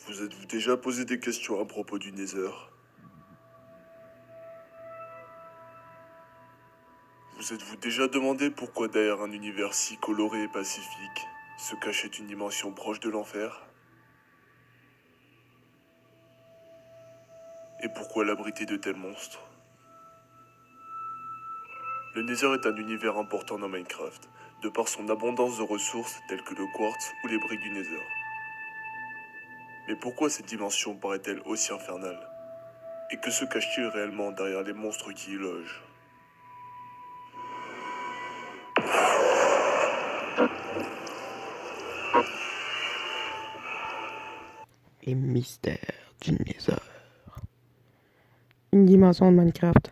Vous êtes-vous déjà posé des questions à propos du Nether? Vous êtes-vous déjà demandé pourquoi derrière un univers si coloré et pacifique se cachait une dimension proche de l'enfer? Et pourquoi l'abriter de tels monstres? Le Nether est un univers important dans Minecraft, de par son abondance de ressources telles que le quartz ou les briques du Nether. Mais pourquoi cette dimension paraît-elle aussi infernale? Et que se cache-t-il réellement derrière les monstres qui y logent? Les mystères du Nether. Une dimension de Minecraft.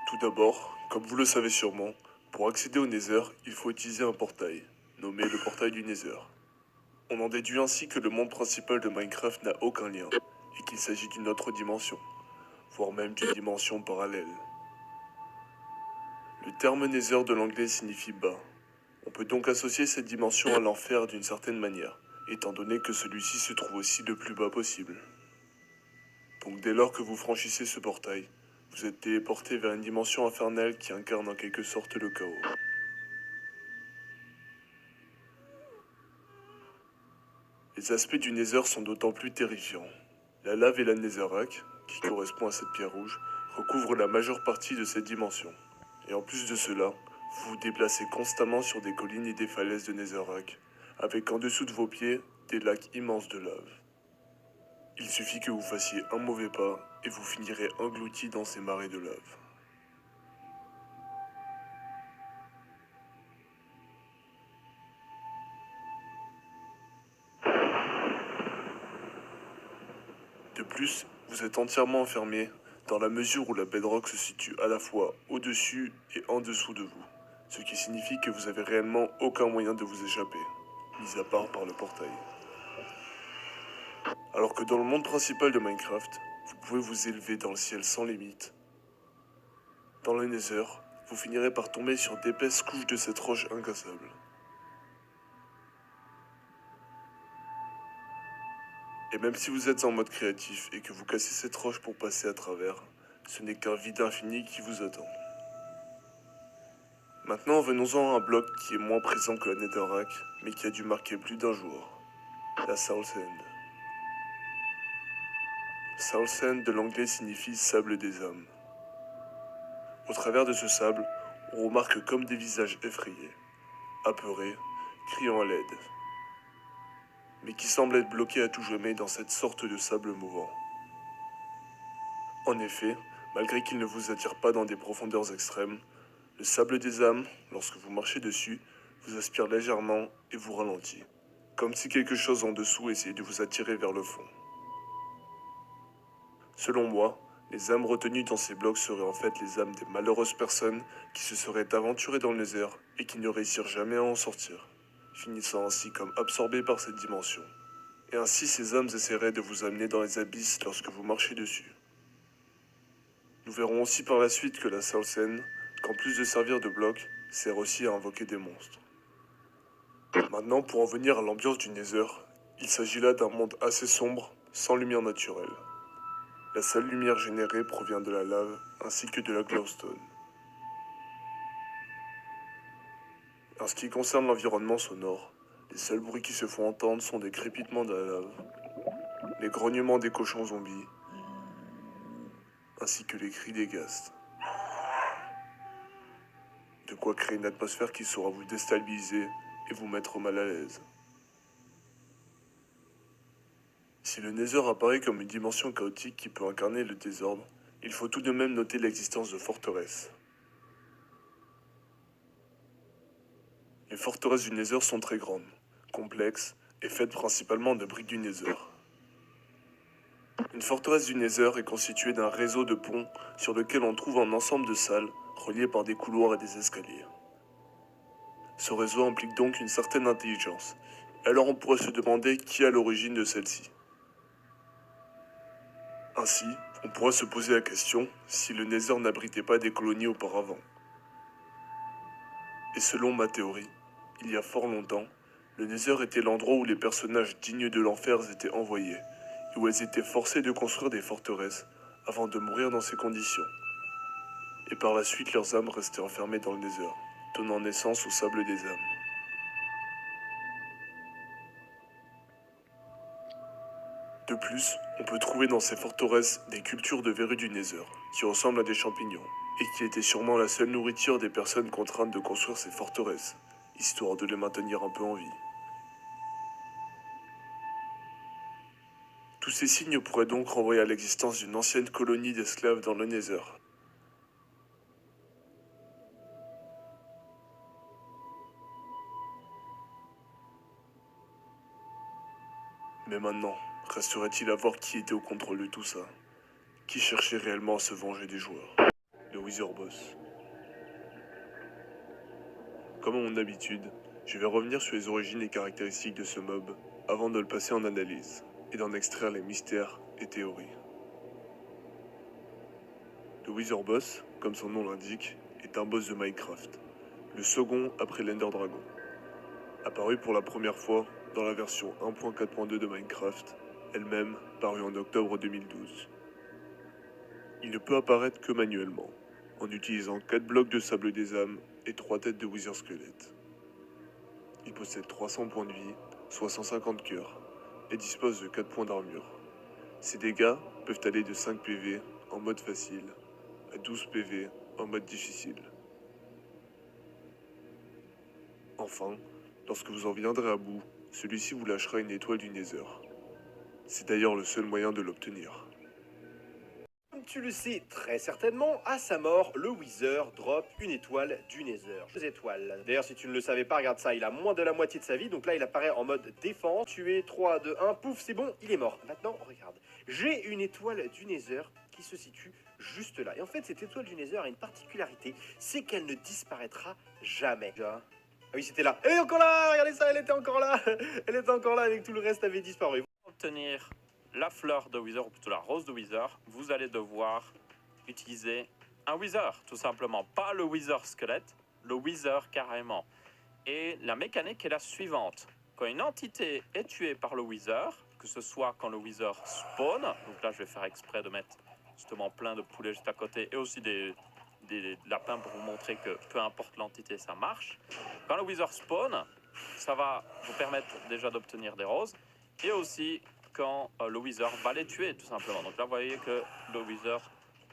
Tout d'abord, comme vous le savez sûrement, pour accéder au Nether, il faut utiliser un portail, nommé le portail du Nether. On en déduit ainsi que le monde principal de Minecraft n'a aucun lien, et qu'il s'agit d'une autre dimension, voire même d'une dimension parallèle. Le terme Nether de l'anglais signifie bas. On peut donc associer cette dimension à l'enfer d'une certaine manière, étant donné que celui-ci se trouve aussi le plus bas possible. Donc dès lors que vous franchissez ce portail, vous êtes téléporté vers une dimension infernale qui incarne en quelque sorte le chaos. Les aspects du Nether sont d'autant plus terrifiants. La lave et la Netherrack, qui correspond à cette pierre rouge, recouvrent la majeure partie de cette dimension. Et en plus de cela, vous vous déplacez constamment sur des collines et des falaises de Netherrack, avec en dessous de vos pieds des lacs immenses de lave. Il suffit que vous fassiez un mauvais pas et vous finirez englouti dans ces marées de lave. De plus, vous êtes entièrement enfermé dans la mesure où la bedrock se situe à la fois au-dessus et en dessous de vous, ce qui signifie que vous avez réellement aucun moyen de vous échapper, mis à part par le portail. Alors que dans le monde principal de Minecraft, vous pouvez vous élever dans le ciel sans limite. Dans le Nether, vous finirez par tomber sur d'épaisses couches de cette roche incassable. Et même si vous êtes en mode créatif et que vous cassez cette roche pour passer à travers, ce n'est qu'un vide infini qui vous attend. Maintenant, venons-en à un bloc qui est moins présent que la Netherrack, mais qui a dû marquer plus d'un jour. La Soul Sand. Soul Sand de l'anglais signifie sable des âmes. Au travers de ce sable, on remarque comme des visages effrayés, apeurés, criant à l'aide, mais qui semblent être bloqués à tout jamais dans cette sorte de sable mouvant. En effet, malgré qu'il ne vous attire pas dans des profondeurs extrêmes, le sable des âmes, lorsque vous marchez dessus, vous aspire légèrement et vous ralentit, comme si quelque chose en dessous essayait de vous attirer vers le fond. Selon moi, les âmes retenues dans ces blocs seraient en fait les âmes des malheureuses personnes qui se seraient aventurées dans le Nether et qui ne réussirent jamais à en sortir, finissant ainsi comme absorbées par cette dimension. Et ainsi ces âmes essaieraient de vous amener dans les abysses lorsque vous marchez dessus. Nous verrons aussi par la suite que la Soul Sand, qu'en plus de servir de bloc, sert aussi à invoquer des monstres. Maintenant, pour en venir à l'ambiance du Nether, il s'agit là d'un monde assez sombre, sans lumière naturelle. La seule lumière générée provient de la lave ainsi que de la glowstone. En ce qui concerne l'environnement sonore, les seuls bruits qui se font entendre sont des crépitements de la lave, les grognements des cochons zombies, ainsi que les cris des ghasts. De quoi créer une atmosphère qui saura vous déstabiliser et vous mettre mal à l'aise. Si le Nether apparaît comme une dimension chaotique qui peut incarner le désordre, il faut tout de même noter l'existence de forteresses. Les forteresses du Nether sont très grandes, complexes et faites principalement de briques du Nether. Une forteresse du Nether est constituée d'un réseau de ponts sur lequel on trouve un ensemble de salles reliées par des couloirs et des escaliers. Ce réseau implique donc une certaine intelligence. Alors on pourrait se demander qui est à l'origine de celle-ci. Ainsi, on pourrait se poser la question si le Nether n'abritait pas des colonies auparavant. Et selon ma théorie, il y a fort longtemps, Le Nether était l'endroit où les personnages dignes de l'enfer étaient envoyés, et où elles étaient forcées de construire des forteresses avant de mourir dans ces conditions. Et par la suite, leurs âmes restaient enfermées dans le Nether, donnant naissance au sable des âmes. De plus, on peut trouver dans ces forteresses des cultures de verrues du Nether, qui ressemblent à des champignons, et qui étaient sûrement la seule nourriture des personnes contraintes de construire ces forteresses, histoire de les maintenir un peu en vie. Tous ces signes pourraient donc renvoyer à l'existence d'une ancienne colonie d'esclaves dans le Nether. Mais maintenant, resterait-il à voir qui était au contrôle de tout ça? Qui cherchait réellement à se venger des joueurs? Le Wither Boss. Comme à mon habitude, je vais revenir sur les origines et caractéristiques de ce mob avant de le passer en analyse et d'en extraire les mystères et théories. Le Wither Boss, comme son nom l'indique, est un boss de Minecraft, le second après l'Ender Dragon. Apparu pour la première fois dans la version 1.4.2 de Minecraft, elle-même parue en octobre 2012. Il ne peut apparaître que manuellement, en utilisant 4 blocs de sable des âmes et 3 têtes de Wither squelette. Il possède 300 points de vie, soit 150 cœurs, et dispose de 4 points d'armure. Ses dégâts peuvent aller de 5 PV en mode facile à 12 PV en mode difficile. Enfin, lorsque vous en viendrez à bout, celui-ci vous lâchera une étoile du Nether. C'est d'ailleurs le seul moyen de l'obtenir. Comme tu le sais très certainement, à sa mort, le Wither drop une étoile du Nether. 2 étoiles. D'ailleurs, si tu ne le savais pas, regarde ça, il a moins de la moitié de sa vie, donc là il apparaît en mode défense. Tué, 3, 2, 1, pouf, c'est bon, il est mort. Maintenant, regarde, j'ai une étoile du Nether qui se situe juste là. Et en fait, cette étoile du Nether a une particularité, c'est qu'elle ne disparaîtra jamais. Ah oui, c'était là. Elle est encore là, regardez ça, elle était encore là. Elle était encore là avec tout le reste avait disparu. Pour obtenir la fleur de Wither, ou plutôt la rose de Wither, vous allez devoir utiliser un Wither, tout simplement. Pas le Wither squelette, le Wither carrément. Et la mécanique est la suivante. Quand une entité est tuée par le Wither, que ce soit quand le Wither spawn, donc là je vais faire exprès de mettre justement plein de poulets juste à côté, et aussi des lapins pour vous montrer que peu importe l'entité, ça marche. Quand le Wither spawn, ça va vous permettre déjà d'obtenir des roses, et aussi quand le Wither va les tuer tout simplement. Donc là vous voyez que le Wither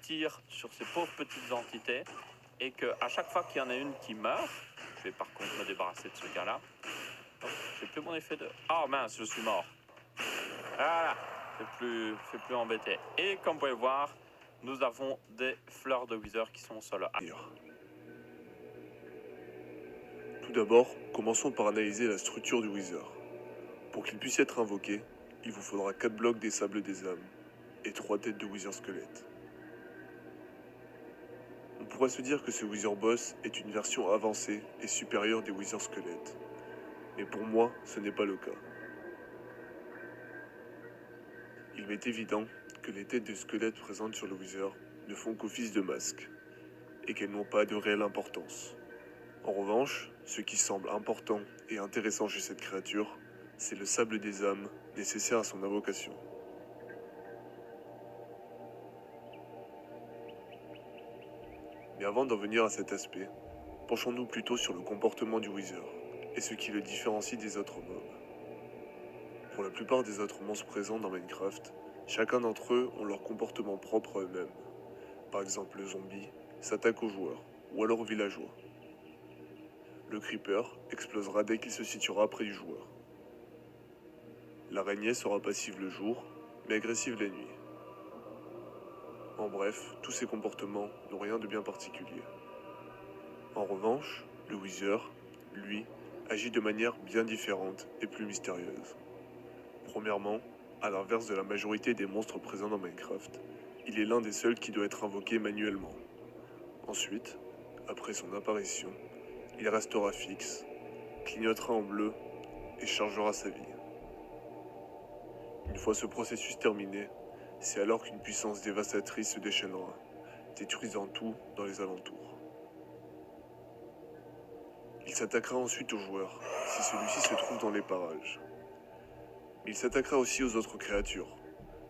tire sur ces pauvres petites entités, et qu'à chaque fois qu'il y en a une qui meurt, je vais par contre me débarrasser de ce gars-là. J'ai plus mon effet de... Ah mince, je suis mort. Voilà, c'est plus embêté. Et comme vous pouvez voir, nous avons des fleurs de Wither qui sont au sol. Tout d'abord, commençons par analyser la structure du Wither. Pour qu'il puisse être invoqué, il vous faudra 4 blocs des sables des âmes et 3 têtes de Wither squelette. On pourrait se dire que ce Wither Boss est une version avancée et supérieure des Wither squelettes. Mais pour moi, ce n'est pas le cas. Il m'est évident que les têtes de squelettes présentes sur le Wither ne font qu'office de masque, et qu'elles n'ont pas de réelle importance. En revanche, ce qui semble important et intéressant chez cette créature, c'est le sable des âmes nécessaire à son invocation. Mais avant d'en venir à cet aspect, penchons-nous plutôt sur le comportement du Wither et ce qui le différencie des autres mobs. Pour la plupart des autres monstres présents dans Minecraft, chacun d'entre eux ont leur comportement propre à eux-mêmes. Par exemple, le zombie s'attaque aux joueurs ou alors aux villageois. Le creeper explosera dès qu'il se situera près du joueur. L'araignée sera passive le jour, mais agressive la nuit. En bref, tous ces comportements n'ont rien de bien particulier. En revanche, le Wither, lui, agit de manière bien différente et plus mystérieuse. Premièrement, à l'inverse de la majorité des monstres présents dans Minecraft, il est l'un des seuls qui doit être invoqué manuellement. Ensuite, après son apparition, il restera fixe, clignotera en bleu et chargera sa vie. Une fois ce processus terminé, c'est alors qu'une puissance dévastatrice se déchaînera, détruisant tout dans les alentours. Il s'attaquera ensuite au joueur, si celui-ci se trouve dans les parages. Mais il s'attaquera aussi aux autres créatures,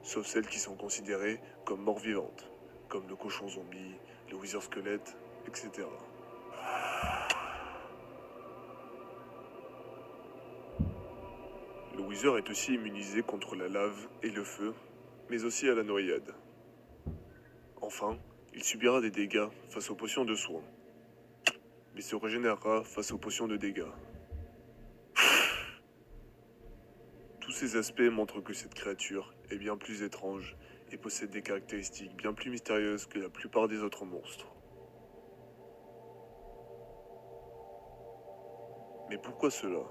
sauf celles qui sont considérées comme morts vivantes, comme le cochon zombie, le wither squelette, etc. Le wither est aussi immunisé contre la lave et le feu, mais aussi à la noyade. Enfin, il subira des dégâts face aux potions de soins, mais se régénérera face aux potions de dégâts. Tous ces aspects montrent que cette créature est bien plus étrange et possède des caractéristiques bien plus mystérieuses que la plupart des autres monstres. Mais pourquoi cela?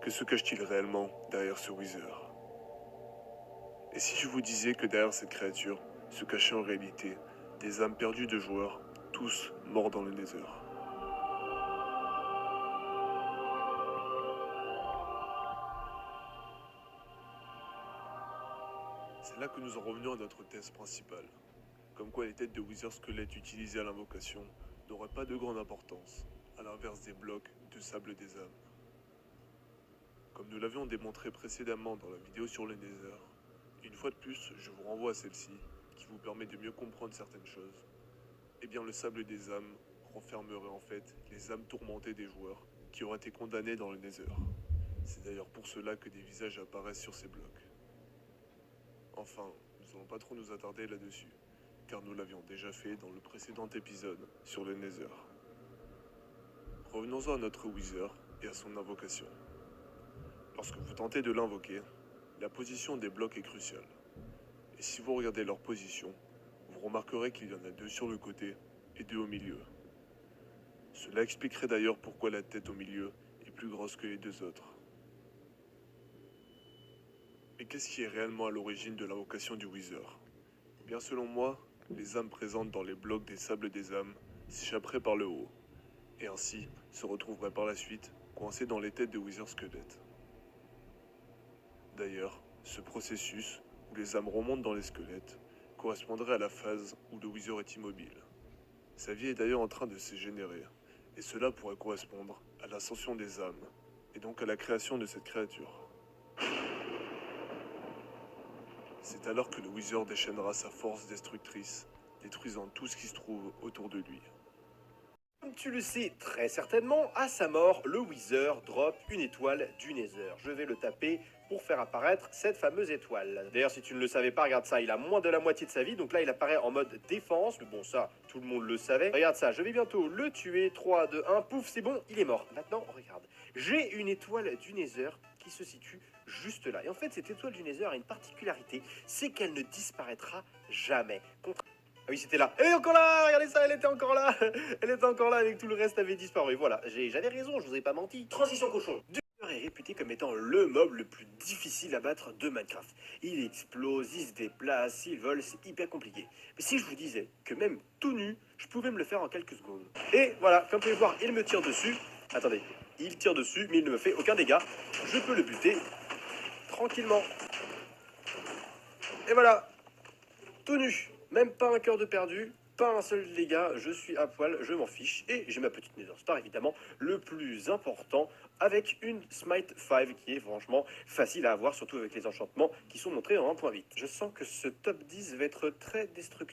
Que se cache-t-il réellement derrière ce wither? Et si je vous disais que derrière cette créature se cachaient en réalité des âmes perdues de joueurs, tous morts dans le Nether? C'est là que nous en revenons à notre thèse principale, comme quoi les têtes de wither squelettes utilisées à l'invocation n'auraient pas de grande importance, à l'inverse des blocs de sable des âmes. Comme nous l'avions démontré précédemment dans la vidéo sur le Nether, une fois de plus, je vous renvoie à celle-ci, qui vous permet de mieux comprendre certaines choses. Eh bien, le sable des âmes renfermerait en fait les âmes tourmentées des joueurs qui auraient été condamnés dans le Nether. C'est d'ailleurs pour cela que des visages apparaissent sur ces blocs. Enfin, nous n'allons pas trop nous attarder là-dessus, car nous l'avions déjà fait dans le précédent épisode sur le Nether. Revenons-en à notre wither et à son invocation. Lorsque vous tentez de l'invoquer, la position des blocs est cruciale. Et si vous regardez leur position, vous remarquerez qu'il y en a 2 sur le côté et 2 au milieu. Cela expliquerait d'ailleurs pourquoi la tête au milieu est plus grosse que les 2 autres. Mais qu'est-ce qui est réellement à l'origine de l'invocation du wither? Bien selon moi, les âmes présentes dans les blocs des sables des âmes s'échapperaient par le haut, et ainsi se retrouveraient par la suite coincées dans les têtes de wither squelettes. D'ailleurs, ce processus, où les âmes remontent dans les squelettes, correspondrait à la phase où le wither est immobile. Sa vie est d'ailleurs en train de se générer, et cela pourrait correspondre à l'ascension des âmes, et donc à la création de cette créature. C'est alors que le wither déchaînera sa force destructrice, détruisant tout ce qui se trouve autour de lui. Comme tu le sais très certainement, à sa mort, le wither drop une étoile du Nether. Je vais le taper pour faire apparaître cette fameuse étoile. D'ailleurs, si tu ne le savais pas, regarde ça, il a moins de la moitié de sa vie, donc là il apparaît en mode défense, mais bon ça, tout le monde le savait. Regarde ça, je vais bientôt le tuer, 3, 2, 1, pouf, c'est bon, il est mort. Maintenant, regarde, j'ai une étoile du Nether qui se situe juste là. Et en fait, cette étoile du Nether a une particularité, c'est qu'elle ne disparaîtra jamais. Ah oui, c'était là. Elle est encore là. Regardez ça, elle était encore là. Elle était encore là avec tout le reste avait disparu. Voilà, j'avais raison, je vous ai pas menti. Transition cochon. Wither est réputé comme étant le mob le plus difficile à battre de Minecraft. Il explose, il se déplace, il vole, c'est hyper compliqué. Mais si je vous disais que même tout nu, je pouvais me le faire en quelques secondes. Et voilà, comme vous pouvez voir, il me tire dessus. Attendez, il tire dessus, mais il ne me fait aucun dégât. Je peux le buter tranquillement. Et voilà, tout nu. Même pas un cœur de perdu, pas un seul dégât, je suis à poil, je m'en fiche. Et j'ai ma petite Nether Star, évidemment, le plus important, avec une Smite 5 qui est franchement facile à avoir, surtout avec les enchantements qui sont montrés en 1.8. Je sens que ce top 10 va être très destructif.